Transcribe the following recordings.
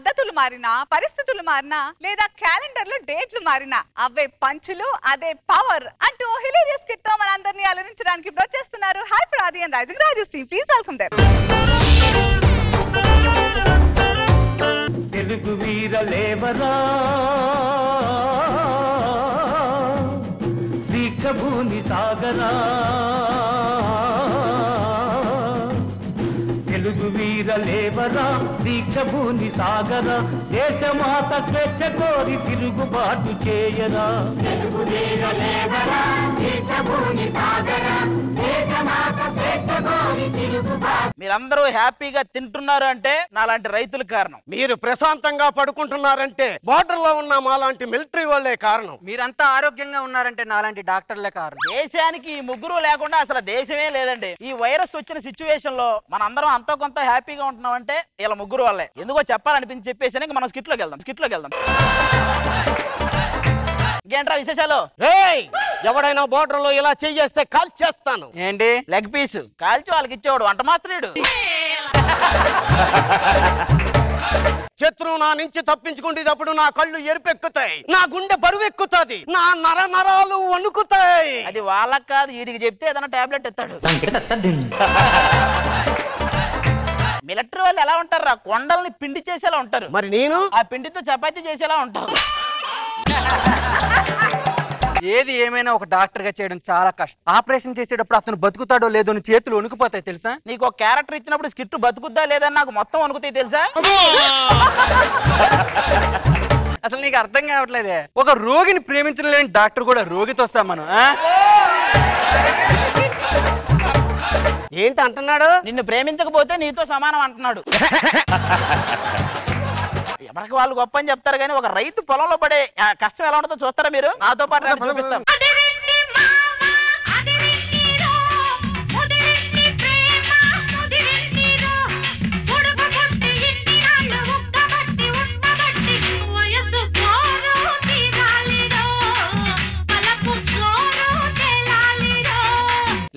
పద్ధతులు మారినా, పరిస్థితులు మారినా, లేదా క్యాలెండర్ లో డేట్లు మారినా అవే పంచులు, అదే పవర్ అంటూ హిలేరియస్ కిట్ తో మనందరినీ అలరించడానికి ఇప్పుడు వచ్చేస్తున్నారు hyper Aadi and rising Raju team. Please welcome them. Telugu వీర లేవరా దీక్షభూమి సాగరా, తెలుగు వీర లేవరా దీక్షభూమి సాగరా, దేశమాత స్వేచ్ఛ కోరి తిరుగుబాటు చేయరా. తెలుగు వీర లేవరా దీక్షభూమి సాగరా, దేశమాత స్వేచ్ఛ కోరి తిరుగుబాటు. మీరందరూ హ్యాపీగా తింటున్నారు అంటే నాలాంటి రైతుల కారణం. మీరు ప్రశాంతంగా పడుకుంటున్నారంటే బోర్డర్ లో ఉన్న మాలాంటి మిలిటరీ వాళ్ళే కారణం. మీరంతా ఆరోగ్యంగా ఉన్నారంటే నాలాంటి డాక్టర్లే కారణం. దేశానికి ఈ ముగ్గురు లేకుండా అసలు దేశమే లేదండి. ఈ వైరస్ వచ్చిన సిచ్యువేషన్ లో మనందరం అంతో కొంత హ్యాపీగా ఉంటున్నాం అంటే ఇలా ముగ్గురు వాళ్ళే. ఎందుకో చెప్పాలనిపించి చెప్పేసి మనం స్కిట్ లోకి వెళ్దాం. ఇంకేంట్రా విశేషాలు? ఎవడైనా బోర్డర్ లో ఇలా చేస్తే కాల్ చేస్తాను. ఏంటి లెగ్ పీస్ కాల్చి వాళ్ళకి ఇచ్చేవాడు వంట మాస్టరుడు. శత్రువు నా నుంచి తప్పించుకుంటేటప్పుడు నా కళ్ళు ఎరుపెక్కుతాయి, నా గుండె బరువు ఎక్కుతుంది, నా నరాలు వణుకుతాయి. అది వాళ్ళకి కాదు, వీడికి చెప్తే ఏదైనా టాబ్లెట్ ఇస్తాడు. మిలిటరీ వాళ్ళు ఎలా ఉంటారు రా, కొండల్ని పిండి చేసేలా ఉంటారు. మరి నేను ఆ పిండితో చపాతీ చేసేలా ఉంటావు. ఏది ఏమైనా ఒక డాక్టర్ గా చేయడం చాలా కష్టం. ఆపరేషన్ చేసేటప్పుడు అతను బతుకుతాడో లేదో అని చేతులు వణుకుపోతాయి తెలుసా. నీకు ఒక క్యారెక్టర్ ఇచ్చినప్పుడు స్కిట్ బతుకుద్దా లేదని నాకు మొత్తం వణుకుతాయి తెలుసా. అసలు నీకు అర్థం కావట్లేదే. ఒక రోగిని ప్రేమించలేని డాక్టర్ కూడా రోగితో వస్తాం మనం. ఏంటి అంటున్నాడు? నిన్ను ప్రేమించకపోతే నీతో సమానం అంటున్నాడు. ఎవరికి వాళ్ళు గొప్ప అని చెప్తారు కానీ ఒక రైతు పొలంలో పడే కష్టం ఎలా ఉంటుందో చూస్తారా మీరు? నాతో పాటు చూపిస్తాం.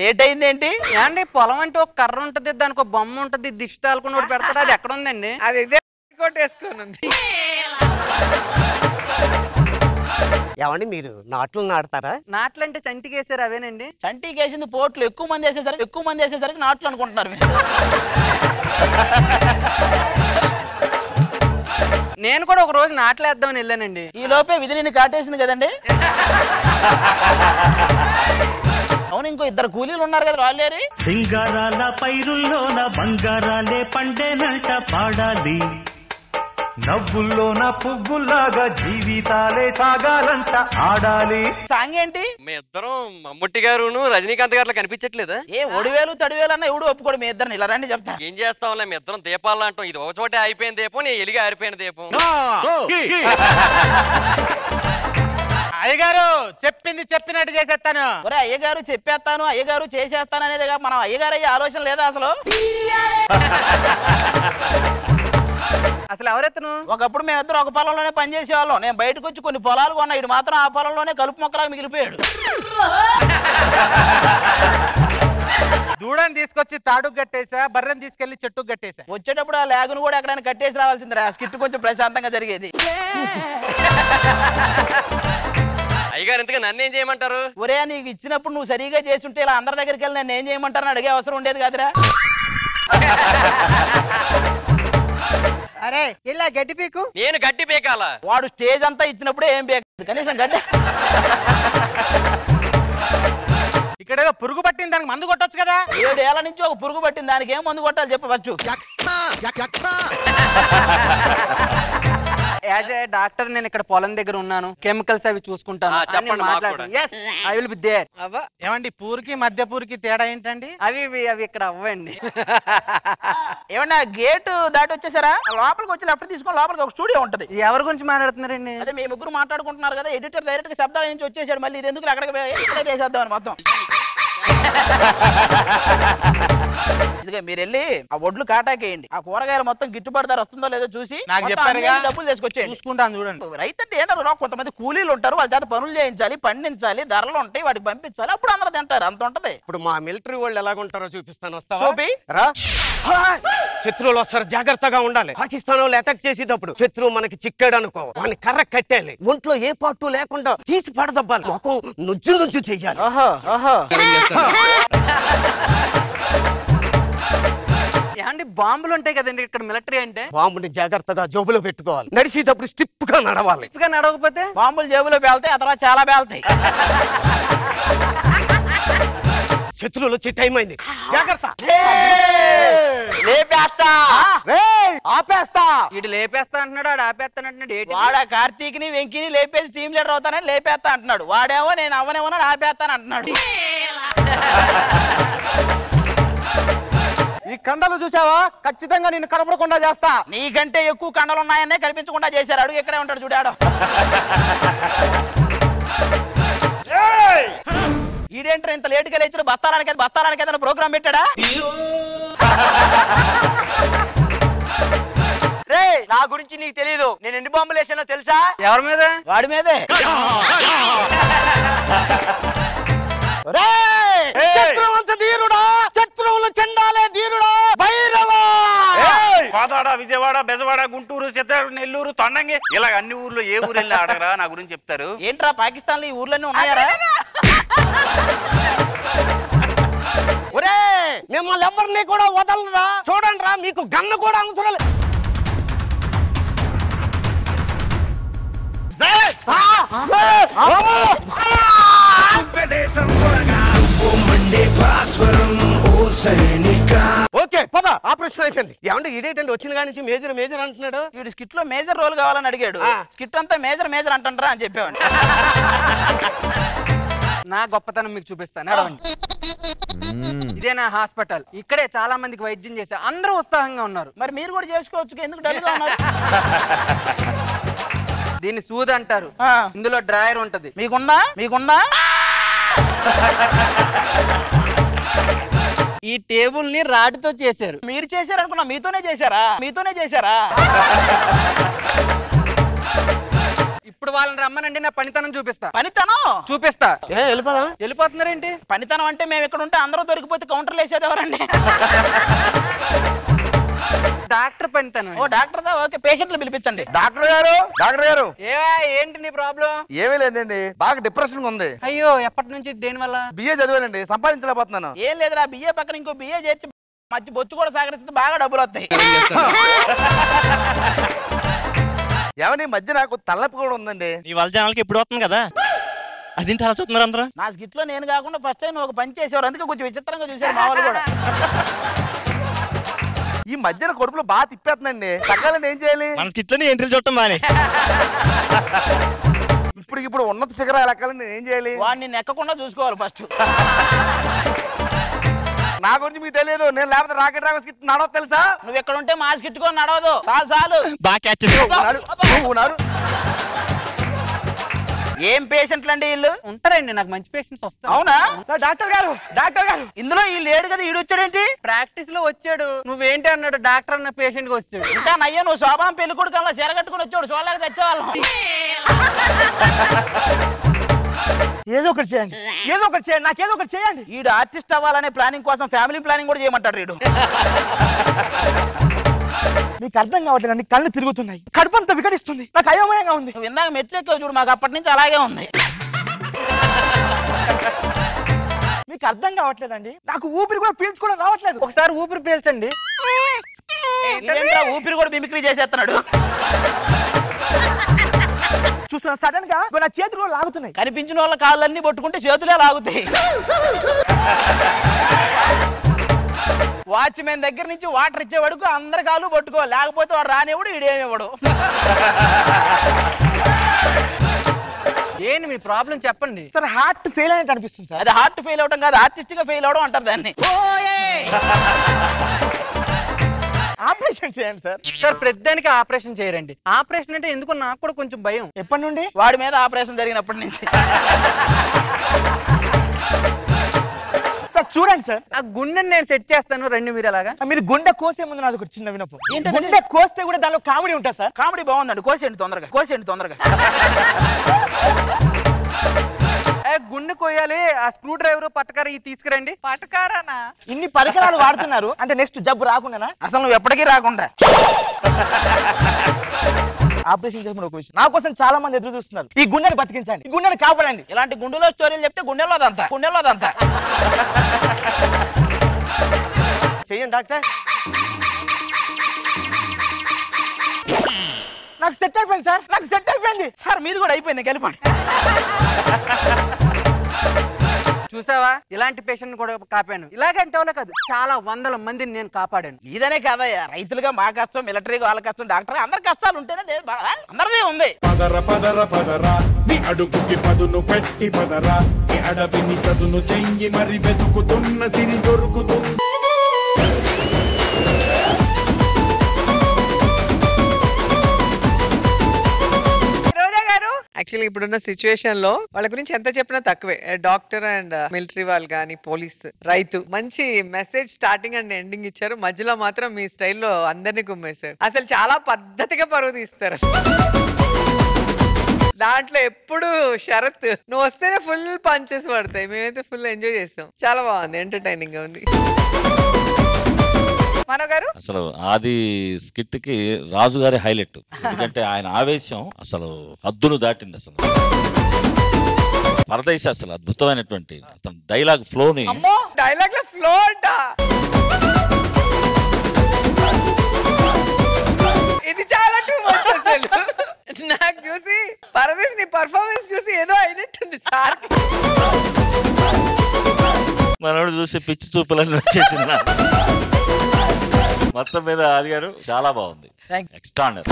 లేట్ అయింది ఏంటి ఏంటి? పొలం అంటే ఒక కర్ర ఉంటది, దానికి ఒక బొమ్మ ఉంటది, దిష్టి తాలుకుని పెడతాడు. అది ఎక్కడ ఉందండి? అది ఇదే కొట్టేసుకుని. ఏమండి మీరు నాట్లు నాడతారా? నాట్లంటే చంటికేసారు అవేనండి. చంటికి వేసింది పోట్లు, ఎక్కువ మంది వేసేసరికి నాట్లు అనుకుంటున్నారు. నేను కూడా ఒక రోజు నాట్లేద్దామని వెళ్ళానండి. ఈ లోపే విధి నిన్ను కాటేసింది కదండి. అవును, ఇంకో ఇద్దరు కూలీలు ఉన్నారు కదా, వాళ్ళేరి? సింగారాల పైరుల్లోన బంగారాలే పండేనంట పాడాలి, నవ్వుల్లోన పువ్వుల్లాగా జీవితాలే సాగాలంట ఆడాలి. సాంగ్ ఏంటి? మీ ఇద్దరం మమ్ముట్టి గారును రజనీకాంత్ గారు కనిపించట్లేదా? ఏ ఒడివేలు తడివేలు అన్న ఎవడు ఒప్పుకోడు. మీ ఇద్దరు ఇలా రండి చెప్తా. ఏం చేస్తాంలే, మీ ఇద్దరం దీపాలు అంటాం. ఇది ఒక చోటే అయిపోయిన దీపం, నేను ఎలిగి ఆరిపోయిన దీపం. అయ్యగారు చెప్పింది చెప్పినట్టు చేసేస్తాను. ఒరే అయ్యగారు చెప్పేస్తాను, అయ్యగారు చేసేస్తాను అనేది మనం అయ్యగారు అయ్యే ఆలోచన లేదా అసలు? అసలు ఎవరెత్తను? ఒకప్పుడు మేమిద్దరు ఒక పొలంలోనే పనిచేసేవాళ్ళం. నేను బయటకు వచ్చి కొన్ని పొలాలు కొన్నా, ఇటు మాత్రం ఆ పొలంలోనే కలుపు మొక్కలాగా మిగిలిపోయాడు. దూడని తీసుకొచ్చి తాడుకు కట్టేసా, బర్రెని తీసుకెళ్లి చెట్టుకు కట్టేసా. వచ్చేటప్పుడు ఆ లాగును కూడా ఎక్కడైనా కట్టేసి రావాల్సిందిరా, ఆ స్కిట్ కొంచెం ప్రశాంతంగా జరిగేది. అయ్యగారు ఇంతగా నన్ను ఏం చేయమంటారు? ఒరే నీకు ఇచ్చినప్పుడు నువ్వు సరిగా చేస్తుంటే ఇలా అందరి దగ్గరికి వెళ్ళి నేను ఏం చేయమంటారని అడిగే అవసరం ఉండేది కాదురా. అరే ఇలా గడ్డి పీకు. నేను గడ్డి పీకాల? వాడు స్టేజ్ అంతా ఇచ్చినప్పుడే ఏం పీకదు, కనీసం గడ్డి. ఇక్కడేదో పురుగు పట్టింది, దానికి మందు కొట్టొచ్చు కదా. 7 ఏళ్ల నుంచి ఒక పురుగు పట్టింది, దానికి ఏం మందు కొట్టాలి చెప్పవచ్చు. యాజ్ ఏ డాక్టర్ నేను ఇక్కడ పొలం దగ్గర ఉన్నాను, కెమికల్స్ అవి చూసుకుంటాను. చెప్పండి. ఏమండి పూరికి మధ్య పూరికి తేడా ఏంటండి? అవి ఇక్కడ అవ్వండి. ఏమన్నా గేటు దాటి వచ్చేసారా? లోపలికి వచ్చి లెఫ్ట్ తీసుకొని లోపలికి ఒక స్టూడియో ఉంటది. ఎవరి గురించి మాట్లాడుతున్నారండి? అదే మీ ముగ్గురు మాట్లాడుకుంటున్నారు కదా, ఎడిటర్ డైరెక్ట్ గా శబ్దాల నుంచి వచ్చేసాడు. మళ్ళీ ఇది ఎందుకు అక్కడికి ఇక్కడే చేసేద్దామని మొత్తం. ఇదిగా మీరు వెళ్ళి ఆ ఒడ్లు కాటాకేయండి, ఆ కూరగాయలు మొత్తం గిట్టుబాటు ధర వస్తుందో లేదో చూసి నాకు మొత్తం చెప్పారుగా, అన్ని డబ్బులు తీసుకొచ్చేయండి. చూసుకుంటాను చూడండి. రైతు అంటే ఏంటారు, కొంతమంది కూలీలు ఉంటారు, వాళ్ళ చేత పనులు చేయించాలి, పండించాలి, ధరలు ఉంటాయి, వాటికి పంపించాలి, అప్పుడు అందరూ తింటారు. అంత ఉంటది. ఇప్పుడు మా మిలిటరీ వాళ్ళు ఎలాగుంటారో చూపిస్తాను, వస్తావా? చూపి. రా. శత్రువులు వస్తారు, జాగ్రత్తగా ఉండాలి. పాకిస్తాన్ వాళ్ళు అటాక్ చేసేటప్పుడు శత్రువు మనకి చిక్కాడు అనుకో, వాడిని కర్ర కట్టేయాలి, ఒంట్లో ఏ పాటు లేకుండా తీసి పడదబ్బాలి, మొఖం నుజ్జు నుజ్జు చెయ్యాలి. ఏమండి బాంబులు ఉంటాయి కదండి ఇక్కడ మిలిటరీ అంటే? బాంబుని జాగ్రత్తగా జోబులో పెట్టుకోవాలి, నడిచేటప్పుడు స్టిప్ గా నడవాలి. గా నడవకపోతే బాంబులు జేబులో పేల్తాయి, ఆ తర్వాత చాలా పేల్తాయి. శత్రువులు వచ్చే టైం అయింది, జాగ్రత్త. లేపేస్తా, ఆపేస్తా. ఇటు లేపేస్తా అంటున్నాడు, ఆడు ఆపేస్తాను అంటున్నాడు. ఏంటి వాడ కార్తీక్ని వెంకిని లేపేసి టీమ్ లీడర్ అవుతానని లేపేస్తా అంటున్నాడు, వాడేమో నేను అవ్వనేమో ఆపేస్తాను అంటున్నాడు. ఈ కండలు చూసావా, ఖచ్చితంగా నిన్ను కనపడకుండా చేస్తా. నీకంటే ఎక్కువ కండలు ఉన్నాయనే కనిపించకుండా చేశారు. అడుగు ఎక్కడే ఉంటాడు చూడాడు. ఈడేంటారు ఇంత లేటుగా లేచాడు, బస్తారానికి ఏదైనా ప్రోగ్రామ్ పెట్టాడా? రే, నా గురించి నీకు తెలీదు, నేను ఎన్ని బాంబులు వేసానో తెలుసా? ఎవరి మీద? వాడి మీదే. చక్రవంశ ధీరుడా, శత్రువులు చెండాలే ధీరుడా, భైరవా. కోదాడ, విజయవాడ, బెజవాడ, గుంటూరు, చిత్తూరు, నెల్లూరు, తొండంగి, ఇలా అన్ని ఊర్లో ఏ ఊరు వెళ్ళి అడగరా, నా గురించి చెప్తారు. ఏంట్రా పాకిస్తాన్ లో ఈ ఊర్లన్నీ ఉన్నాయారా? ఒరే, మిమ్మల్ని ఎవరిని కూడా వదలరా. చూడండి రా, మీకు గన్ను కూడా అవసరం లేదు. ఓకే పద, ఆపరేషన్ అయిపోయింది. ఏమంటే ఇదేంటండి వచ్చిన కాడి నుంచి మేజర్ మేజర్ అంటున్నాడు. వీడు స్కిట్ లో మేజర్ రోల్ కావాలని అడిగాడు, స్కిట్ అంతా మేజర్ మేజర్ అంటారా అని చెప్పాడు. నా గొప్పతనం మీకు చూపిస్తాను. ఇదే నా హాస్పిటల్, ఇక్కడే చాలా మందికి వైద్యం చేశా, అందరూ ఉత్సాహంగా ఉన్నారు. మరి మీరు కూడా చేసుకోవచ్చు, ఎందుకు డల్ గా ఉన్నారు? దీన్ని సూది అంటారు, ఇందులో డ్రాయర్ ఉంటది. మీకుందా? ఈ టేబుల్ ని రాడ్తో చేశారు. మీరు చేశారు అనుకున్నా, మీతోనే చేశారా? ఇప్పుడు వాళ్ళని రమ్మనండి, నా పనితనం చూపిస్తా. చూపిస్తా. వెళ్ళిపోతున్నారేంటి? పనితనం అంటే మేము ఇక్కడ ఉంటే అందరూ దొరికిపోతే కౌంటర్లు వేసేది ఎవరండి? డాక్టర్ పనితనం. ఓ డాక్టర్ దా, ఓకే. పేషెంట్లు పిలిపించండి. డాక్టర్ గారు ఏంటి నీ ప్రాబ్లం? ఏమీ లేదండి, బాగా డిప్రెషన్ ఉంది. అయ్యో, ఎప్పటి నుంచి? దేని వల్ల? బిఏ చదివానండి, సంపాదించలేకపోతున్నాను. ఏం లేదురా, బిఏ పక్కన ఇంకో బిఏ చేర్చి మధ్య బొచ్చు కూడా సాగరిస్తే బాగా డబ్బులు వస్తాయి. ఏమని మధ్య నాకు తలనొప్పి కూడా ఉందండి. నీ వాళ్ళ జనాలకి ఎప్పుడు వస్తుంది కదా, అదేంటి అలా చూస్తున్నారు అందరూ? నా స్కిట్ లో నేను కాకుండా ఫస్ట్ టైం ఒక పని చేసేవారు, అందుకే కొంచెం విచిత్రంగా చూసారు మా వాళ్ళు కూడా. ఈ మధ్యన కడుపులో బాగా తిప్పేస్తుందండి, తగ్గాలని ఏం చేయాలి? మన స్కిట్ లో నీ ఎంట్రీలు చూడటం బానే. ఇప్పుడు ఉన్నత శిఖరాలు ఎక్కాలని నేను ఏం చేయాలి? వాడిని నెక్కకుండా చూసుకోవాలి ఫస్ట్. నా గురించి మీకు తెలియదు, నేను లేకపోతే రాకెట్ డ్రైవర్ స్కిట్ నడవదు తెలుసా? నువ్వు ఎక్కడ ఉంటే మా స్కిట్ కూడా నడవదు. చాలు బాగా క్యాచ్. ఏం పేషెంట్లు అండి వీళ్ళు? ఉంటారండి, నాకు మంచి పేషెంట్స్ వస్తారు. అవునా? డాక్టర్ గారు ఇందులో వీళ్ళు లేడు కదా, ఈడు వచ్చాడేంటి? ప్రాక్టీస్ లో వచ్చాడు. నువ్వేంటి అన్నాడు, డాక్టర్ అన్న పేషెంట్ కి వచ్చాడు. ఇంకా నయ్యో, నువ్వు శోభనం పెళ్లి కొడుకు అలా చీర కట్టుకుని వచ్చాడు, చూడలేక తెచ్చేవాళ్ళం. ఏదో ఒకటి చేయండి, నాకేదో ఒకటి చేయండి. వీడు ఆర్టిస్ట్ అవ్వాలనే ప్లానింగ్ కోసం ఫ్యామిలీ ప్లానింగ్ కూడా చేయమంటాడు వీడు. మీకు అర్థం కావట్లేదు, నీ కళ్ళు తిరుగుతున్నాయి, కడుపంతా వికటిస్తుంది, నాకు అయోమయంగా ఉంది. నువ్వు ఇందాక మెట్లు ఎక్కావు చూడు, మాకు అప్పటి నుంచి అలాగే ఉంది. మీకు అర్థం కావట్లేదండి, నాకు ఊపిరి కూడా పీల్చుకోవడం రావట్లేదు. ఒకసారి ఊపిరి పీల్చండి. ఊపిరి కూడా మిమిక్రీ చేసేస్తున్నాడు. చూస్తున్నా, సడన్ గా నా చేతులు లాగుతున్నాయి. కనిపించిన వాళ్ళ కాళ్ళన్నీ పట్టుకుంటే చేతులే లాగుతాయి. వాచ్మెన్ దగ్గర నుంచి వాటర్ ఇచ్చే వరకు అందరి కాళ్ళు పట్టుకోవాలి, లేకపోతే వాడు రానివ్వడు, ఈడేమివ్వడు. ఏంటి మీ ప్రాబ్లం చెప్పండి. సార్, హార్ట్ ఫెయిల్ అయినట్టు అనిపిస్తుంది సార్. అది హార్ట్ ఫెయిల్ అవడం కాదు, ఆర్టిస్ట్ గా ఫెయిల్ అవడం అంటారు దాన్ని. ఆపరేషన్ చేయండి సార్. సార్, ప్రతిదానికి ఆపరేషన్ చేయరండి. ఆపరేషన్ అంటే ఎందుకు నాకు కూడా కొంచెం భయం. ఎప్పటి నుండి? వాడి మీద ఆపరేషన్ జరిగినప్పటి నుంచి. సార్ చూడండి సార్, ఆ గుండెని నేను సెట్ చేస్తాను, రండి మీరు అలాగా. మీరు గుండె కోసే ముందు నాది ఒకటి చిన్న వినపం. గుండె కోస్తే కూడా దానిలో కామెడీ ఉంటుంది సార్. కామెడీ బాగుందండి, కోసేయండి తొందరగా, కోసేయండి తొందరగా. గుండె కోయాలి, ఆ స్క్రూ డ్రైవర్ పట్టకార ఈ తీసుకురండి. పటకారానా? ఇన్ని పరికరాలు వాడుతున్నారు అంటే నెక్స్ట్ జబ్బు రాకుండా? అసలు నువ్వు ఎప్పటికీ రాకుండా. ఆపరేషన్ చేసుకుని ఒక విషయం, నా కోసం చాలా మంది ఎదురు చూస్తున్నారు. ఈ గుండెని బతికించండి, ఈ గుండెని కాపాడండి. ఇలాంటి గుండెలో స్టోరీలు చెప్తే గుండెలోదంతా, గుండెలోదంతా. చెయ్యండి డాక్టర్. నాకు సెట్ అయిపోయింది సార్, నాకు సెట్ అయిపోయింది సార్. మీది కూడా అయిపోయింది, గెలిపండి. చూసావా, ఇలాంటి పేషెంట్ కూడా కాపాను. ఇలాగంటే వాళ్ళే కాదు, చాలా వందల మందిని నేను కాపాడాను. ఇదనే కాదయ్యా, రైతులుగా మా కష్టం, మిలిటరీగా వాళ్ళ కష్టం, డాక్టర్ అందరి కష్టాలు ఉంటేనే అందరిదే ఉంది. పదర పదర పదరా నీ అడుగుకి పదును పెట్టి పదరా, నీ అడవిని చదును చెయ్యి మరి వెతుకుతున్న సిరి దొరుకుతుంది. యాక్చువల్లీ ఇప్పుడున్న సిచ్యువేషన్ లో వాళ్ళ గురించి ఎంత చెప్పినా తక్కువే. డాక్టర్ అండ్ మిలిటరీ వాళ్ళు కానీ, పోలీస్, రైతు, మంచి మెసేజ్ స్టార్టింగ్ అండ్ ఎండింగ్ ఇచ్చారు. మధ్యలో మాత్రం మీ స్టైల్లో అందరినీ కుమ్మేశారు. అసలు చాలా పద్ధతిగా పరువు తీస్తారు. దాంట్లో ఎప్పుడు షరత్ నువ్వు వస్తేనే ఫుల్ పంచెస్ పడతాయి. మేమైతే ఫుల్ ఎంజాయ్ చేస్తాం. చాలా బాగుంది, ఎంటర్టైనింగ్ గా ఉంది. అసలు ఆది స్కిట్ కి రాజు గారి హైలైట్, ఎందుకంటే ఆయన ఆవేశం అసలు హద్దును దాటింది. అసలు పరదేశ అసలు అద్భుతమైనటువంటి అతను డైలాగ్ ఫ్లోని, డైలాగ్ లో ఫ్లో అంట. ఇది చాలా టూ మచ్ అసలు. నాకు చూసి పరదేశ్ నీ పర్ఫార్మెన్స్ చూసి ఏదో అయినట్టుంది సార్. మనోడు చూసి పిచ్చి చూపులన్నీ వచ్చేసింది. మొత్తం మీద ఆది గారు చాలా బాగుంది, ఎక్స్ట్రాడినరీ.